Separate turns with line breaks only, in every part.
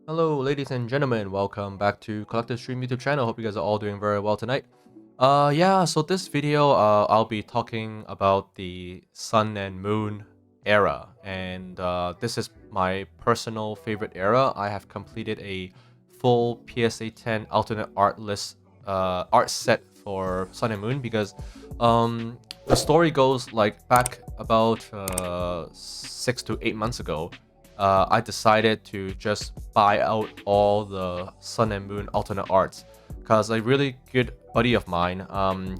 Hello, ladies and gentlemen. Welcome back to Collective Stream YouTube channel. Hope you guys are all doing very well tonight. So this video, I'll be talking about the Sun and Moon era, and this is my personal favorite era. I have completed a full PSA 10 alternate art list, art set for Sun and Moon because the story goes like back about 6 to 8 months ago. I decided to just buy out all the Sun and Moon alternate arts because a really good buddy of mine,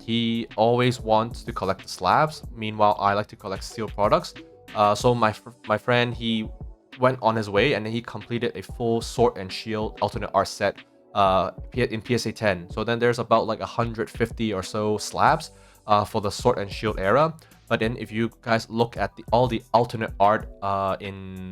he always wants to collect the slabs. Meanwhile, I like to collect steel products. So my friend, he went on his way and then he completed a full sword and shield alternate art set in PSA 10. So then there's about like 150 or so slabs for the sword and shield era. But then if you guys look at all the alternate art in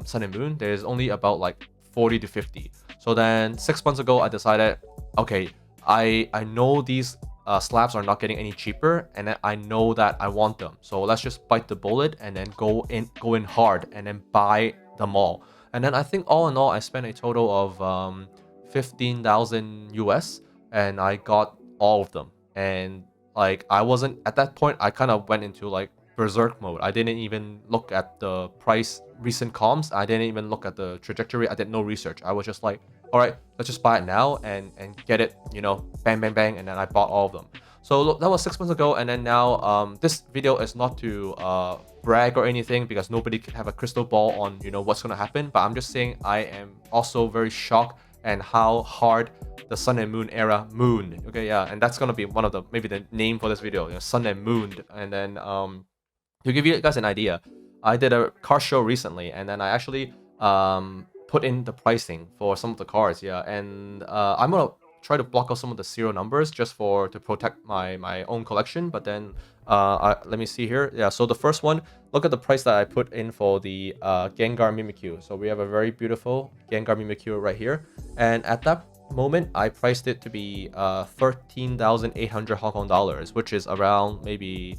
Sun and Moon, there's only about like 40 to 50. So then 6 months ago, I decided, okay, I know these slabs are not getting any cheaper, and then I know that I want them. So let's just bite the bullet and then go in hard and then buy them all. And then I think all in all, I spent a total of 15,000 US, and I got all of them. And like I wasn't at that point, I kind of went into like berserk mode. I didn't even look at the price recent comps. I didn't even look at the trajectory. I did no research. I was just like, all right, let's just buy it now and get it, bang bang bang, and then I bought all of them. So look, that was 6 months ago, and then now this video is not to brag or anything because nobody can have a crystal ball on what's gonna happen. But I'm just saying I am also very shocked and how hard the Sun and Moon era mooned. Okay, yeah, and that's gonna be one of the maybe the name for this video, Sun and Mooned. And then to give you guys an idea, I did a car show recently, and then I actually put in the pricing for some of the cars, yeah, and I'm gonna try to block out some of the serial numbers just to protect my own collection. But then let me see here. Yeah, so the first one, look at the price that I put in for the Gengar Mimikyu. So we have a very beautiful Gengar Mimikyu right here, and at that moment I priced it to be 13,800 Hong Kong dollars, which is around maybe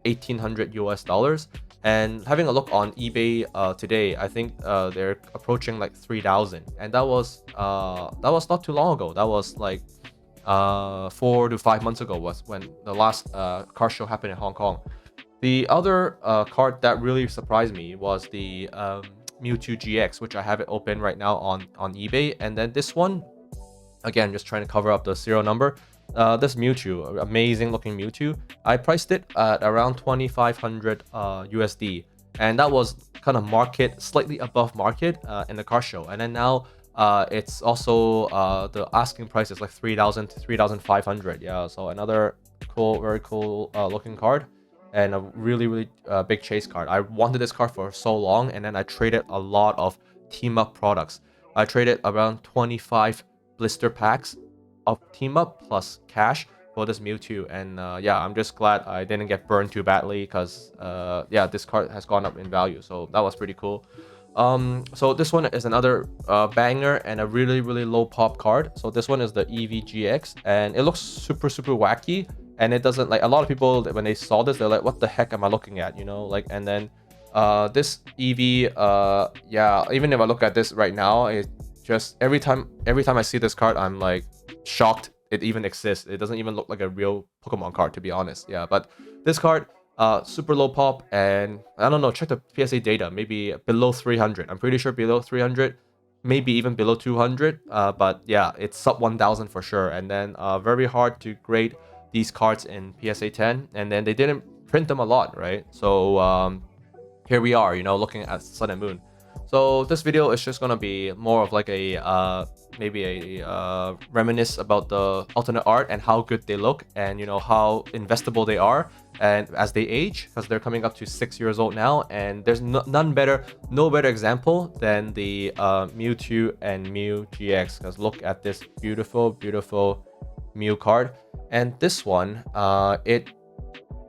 1,800 US dollars. And having a look on eBay today, I think they're approaching like 3,000, and that was not too long ago. That was like 4 to 5 months ago was when the last car show happened in Hong Kong. The other card that really surprised me was the Mewtwo GX, which I have it open right now on eBay. And then this one, again, just trying to cover up the serial number. This Mewtwo, amazing looking Mewtwo, I priced it at around 2,500 USD, and that was kind of slightly above market in the car show. And then now it's also the asking price is like 3,000 to 3,500. Yeah, so another very cool looking card, and a really big chase card. I wanted this card for so long, and then I traded a lot of team up products. I traded around 25 blister packs of team up plus cash for this Mewtwo, and yeah, I'm just glad I didn't get burned too badly because yeah, this card has gone up in value, so that was pretty cool. So this one is another banger and a really low pop card. So this one is the EVGX, and it looks super wacky, and it doesn't, like, a lot of people when they saw this, they're like, what the heck am I looking at, like. And then this EV, yeah, even if I look at this right now, it just every time I see this card, I'm like shocked it even exists. It doesn't even look like a real Pokemon card, to be honest. Yeah, but this card, super low pop, and I don't know, check the PSA data, maybe below 300. I'm pretty sure below 300, maybe even below 200. But yeah, it's sub 1,000 for sure. And then very hard to grade these cards in PSA 10, and then they didn't print them a lot, right? So here we are, looking at Sun and Moon. So this video is just gonna be more of like a maybe a reminisce about the alternate art and how good they look, and how investable they are, and as they age, because they're coming up to 6 years old now. And there's no better example than the Mewtwo and Mew GX, because look at this beautiful Mew card. And this one, it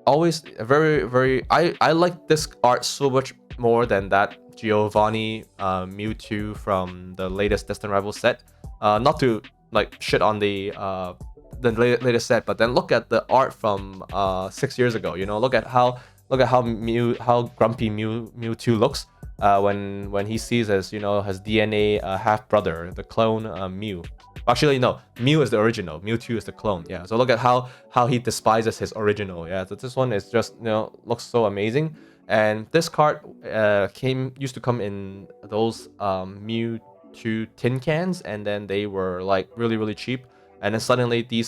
always very I like this art so much more than that Giovanni Mewtwo from the latest Distant Rival set. Not to like shit on the latest set, but then look at the art from 6 years ago. Look at how grumpy Mewtwo looks. when he sees his his DNA half brother, the clone Mew. Actually, no, Mew is the original. Mewtwo is the clone. Yeah. So look at how he despises his original. Yeah. So this one is just looks so amazing. And this card used to come in those Mewtwo tin cans, and then they were like really cheap. And then suddenly the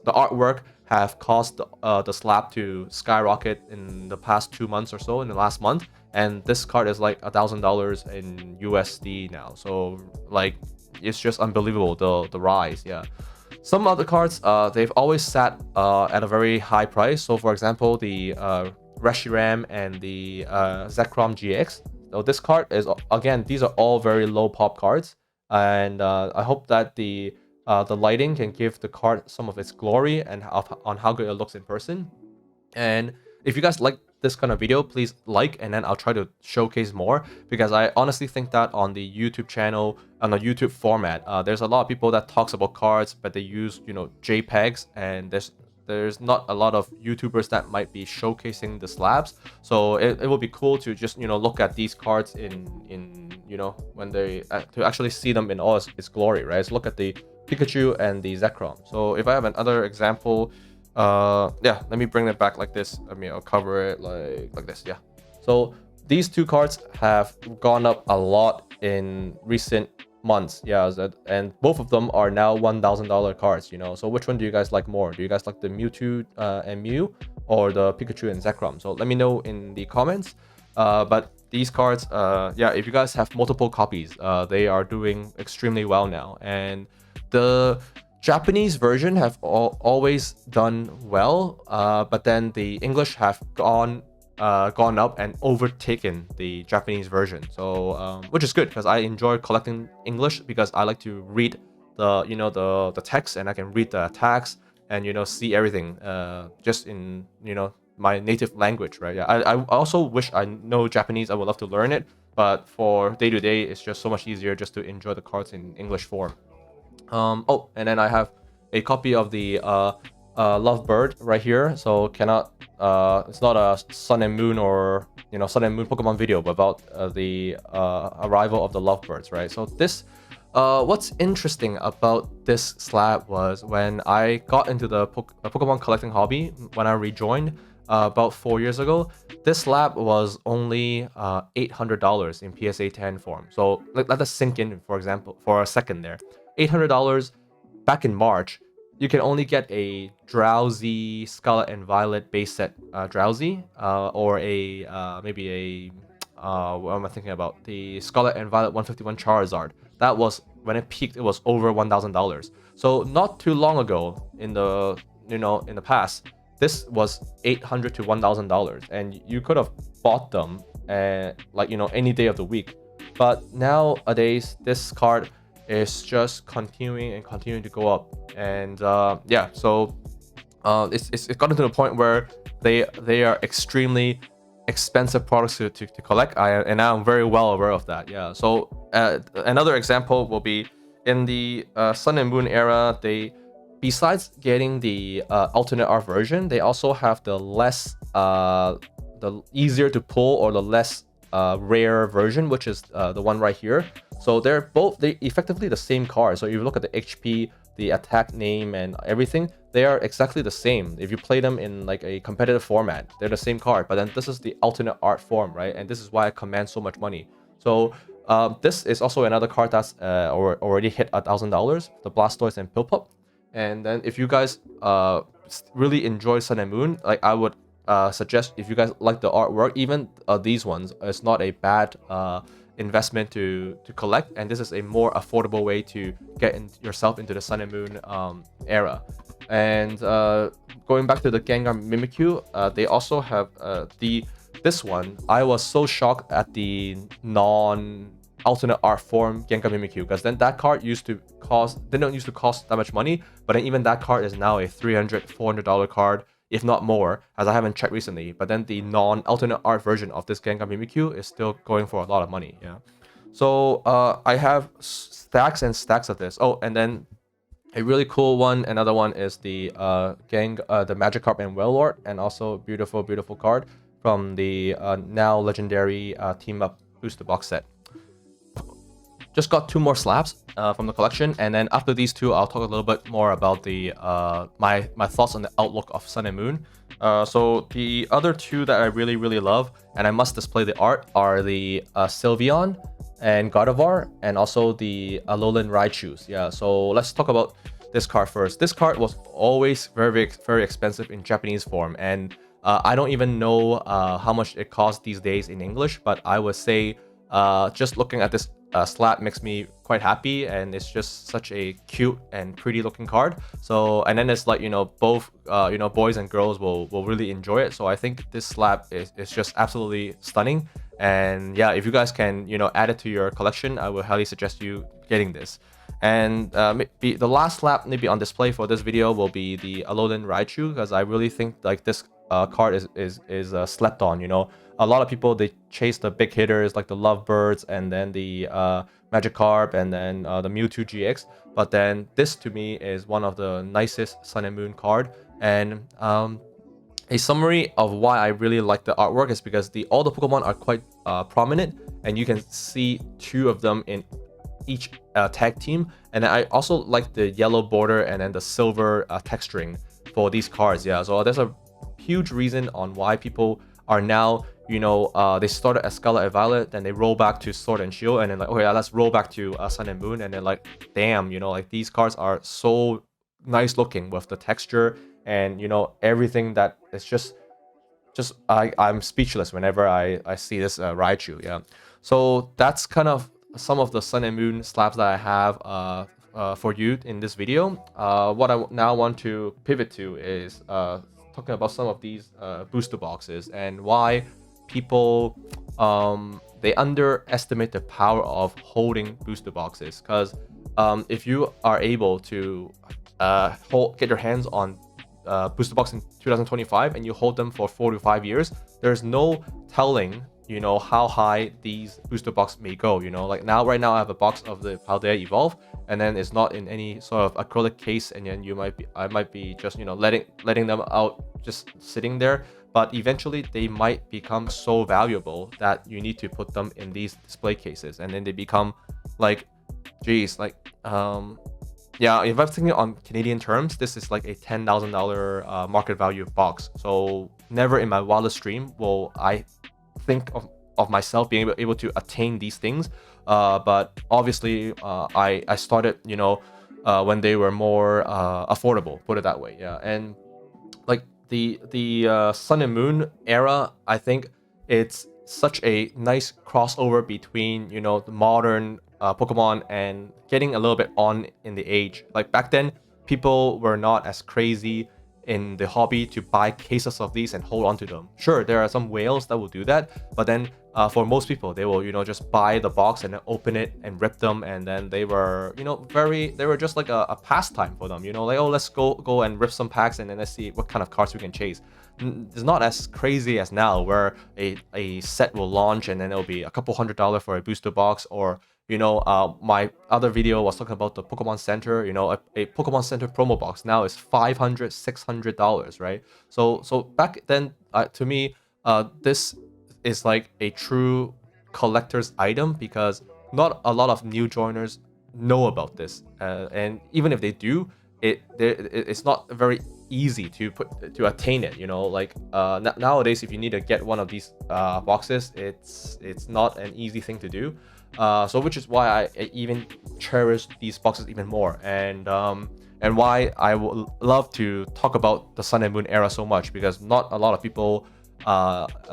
artwork have caused the slab to skyrocket in the past 2 months or so, in the last month. And this card is like $1,000 in USD now. So like it's just unbelievable, the rise. Yeah. Some other cards, they've always sat at a very high price. So for example, the Reshiram and the Zekrom GX. So this card is, again, these are all very low pop cards, and I hope that the lighting can give the card some of its glory and on how good it looks in person. And if you guys like this kind of video, please like, and then I'll try to showcase more, because I honestly think that on the YouTube channel, on the YouTube format, there's a lot of people that talks about cards, but they use JPEGs, and there's not a lot of YouTubers that might be showcasing the slabs. So it will be cool to just look at these cards in when they to actually see them in all its glory, right? So look at the Pikachu and the Zekrom. So if I have another example, yeah, let me bring it back like this. I mean, I'll cover it like this. Yeah. So these two cards have gone up a lot in recent months. Yeah, and both of them are now $1,000 cards. So which one do you guys like more? Do you guys like the Mewtwo and Mew, or the Pikachu and Zekrom? So let me know in the comments. But these cards, yeah, if you guys have multiple copies, they are doing extremely well now. And the Japanese version have always done well, but then the English have gone up and overtaken the Japanese version. So which is good, because I enjoy collecting English, because I like to read the text, and I can read the attacks and see everything just in my native language, right? Yeah, I also wish I know Japanese. I would love to learn it, but for day to day, it's just so much easier just to enjoy the cards in English form. Oh, and then I have a copy of the Lovebird right here. So cannot it's not a Sun and Moon or Sun and Moon Pokemon video, but about the arrival of the Lovebirds, right? So this what's interesting about this slab was, when I got into the Pokemon collecting hobby, when I rejoined about 4 years ago, this slab was only $800 in PSA 10 form. So let us sink in, for example, for a second there. $800 back in March, you can only get a Drowsy Scarlet and Violet base set Drowsy, or a maybe a what am I thinking about? The Scarlet and Violet 151 Charizard. That was, when it peaked, it was over $1,000. So not too long ago, in the in the past, this was $800 to $1,000, and you could have bought them like any day of the week. But nowadays, this card is just continuing to go up. And yeah, so it's gotten to the point where they are extremely expensive products to collect. And I'm very well aware of that. Yeah. So another example will be in the Sun and Moon era. They, besides getting the alternate art version, they also have the easier to pull, or the less rare version, which is the one right here. So they effectively the same card. So if you look at the HP, the attack name, and everything, they are exactly the same. If you play them in like a competitive format, they're the same card. But then this is the alternate art form, right? And this is why it commands so much money. So this is also another card that's already hit $1,000, the Blastoise and Piplup. And then if you guys really enjoy Sun and Moon, like I would suggest, if you guys like the artwork, even these ones, it's not a bad investment to collect, and this is a more affordable way to get yourself into the Sun and Moon era. And going back to the Gengar Mimikyu, they also have this one. I was so shocked at the non-alternate art form Gengar Mimikyu, because then that card didn't used to cost that much money, but then even that card is now a $300, $400 card, if not more, as I haven't checked recently. But then the non-alternate art version of this Gengar Mimikyu is still going for a lot of money. Yeah. So I have stacks and stacks of this. Oh, and then a really cool one, another one is the the Magikarp and Wailord, and also beautiful card from the now legendary team up booster box set. Just got 2 more slabs from the collection, and then after these 2, I'll talk a little bit more about the my thoughts on the outlook of Sun and Moon. So the other 2 that I really love, and I must display the art, are the Sylveon and Gardevoir, and also the Alolan Raichus. Yeah, so let's talk about this card first. This card was always very expensive in Japanese form, and I don't even know how much it costs these days in English, but I would say just looking at this slab makes me quite happy, and it's just such a cute and pretty looking card. So, and then it's like, both boys and girls will really enjoy it. So I think this slab is just absolutely stunning. And yeah, if you guys can add it to your collection, I would highly suggest you getting this. And maybe the last slab maybe on display for this video will be the Alolan Raichu, because I really think like this card is slept on. A lot of people, they chase the big hitters like the Lovebirds and then the Magikarp and then the Mewtwo GX, but then this to me is one of the nicest Sun and Moon card. And a summary of why I really like the artwork is because all the Pokemon are quite prominent, and you can see 2 of them in each tag team. And I also like the yellow border and then the silver texturing for these cards. Yeah, so there's a huge reason on why people are now, they started as Scarlet and Violet, then they roll back to Sword and Shield, and then like, okay, yeah, let's roll back to Sun and Moon, and then like, damn, like these cards are so nice looking with the texture and everything that it's just I'm speechless whenever I see this Raichu. Yeah, so that's kind of some of the Sun and Moon slabs that I have for you in this video. What I now want to pivot to is talking about some of these booster boxes and why people they underestimate the power of holding booster boxes. Because if you are able to get your hands on booster box in 2025 and you hold them for 4 to 5 years, there's no telling how high these booster box may go. Like right now I have a box of the Paldea Evolve, and then it's not in any sort of acrylic case, and then I might be just letting them out just sitting there, but eventually they might become so valuable that you need to put them in these display cases, and then they become like, geez, like yeah, if I'm thinking on Canadian terms, this is like a $10,000 market value box. So never in my wildest dream will I think of myself being able to attain these things. But obviously, I started, when they were more affordable, put it that way. Yeah, and like the Sun and Moon era, I think it's such a nice crossover between the modern Pokemon and getting a little bit on in the age. Like back then, people were not as crazy in the hobby to buy cases of these and hold on to them. Sure, there are some whales that will do that, but then for most people, they will just buy the box and then open it and rip them, and then they were they were just like a pastime for them. Like, oh, let's go and rip some packs and then let's see what kind of cards we can chase. It's not as crazy as now, where a set will launch and then it'll be a couple $100 for a booster box, or my other video was talking about the Pokemon Center. A Pokemon Center promo box now is $500, $600, right? So back then, to me, this is like a true collector's item, because not a lot of new joiners know about this, and even if they do, it's not very easy to attain it. Like nowadays, if you need to get one of these boxes, it's not an easy thing to do. So which is why I even cherish these boxes even more, and why I would love to talk about the Sun and Moon era so much, because not a lot of people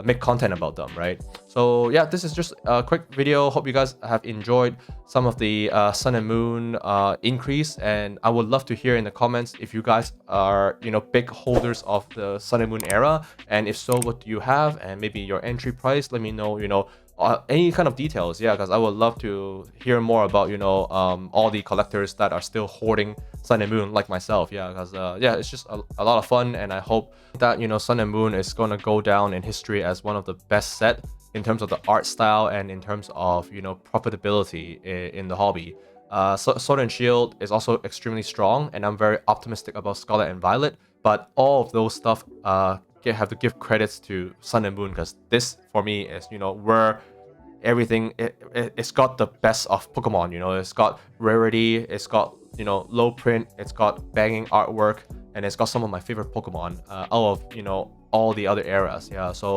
make content about them, right? So yeah, this is just a quick video. Hope you guys have enjoyed some of the Sun and Moon increase, and I would love to hear in the comments if you guys are big holders of the Sun and Moon era, and if so, what do you have, and maybe your entry price. Let me know any kind of details, yeah, because I would love to hear more about all the collectors that are still hoarding Sun and Moon like myself. Yeah, because yeah, it's just a lot of fun, and I hope that Sun and Moon is going to go down in history as one of the best set in terms of the art style and in terms of profitability in the hobby. Sword and Shield is also extremely strong, and I'm very optimistic about Scarlet and Violet, but all of those stuff have to give credits to Sun and Moon, because this for me is where everything. It's got the best of Pokemon. You know, it's got rarity, it's got, you know, low print, it's got banging artwork, and it's got some of my favorite Pokemon out of, you know, all the other eras. Yeah, so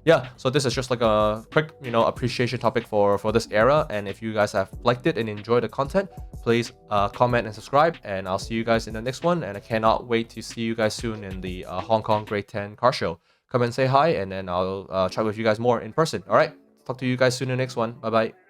yeah, so this is just like a quick, you know, appreciation topic for this era. And if you guys have liked it and enjoyed the content, please comment and subscribe, and I'll see you guys in the next one. And I cannot wait to see you guys soon in the Hong Kong Grade 10 car show. Come and say hi, and then I'll chat with you guys more in person. All right, talk to you guys soon in the next one. Bye bye.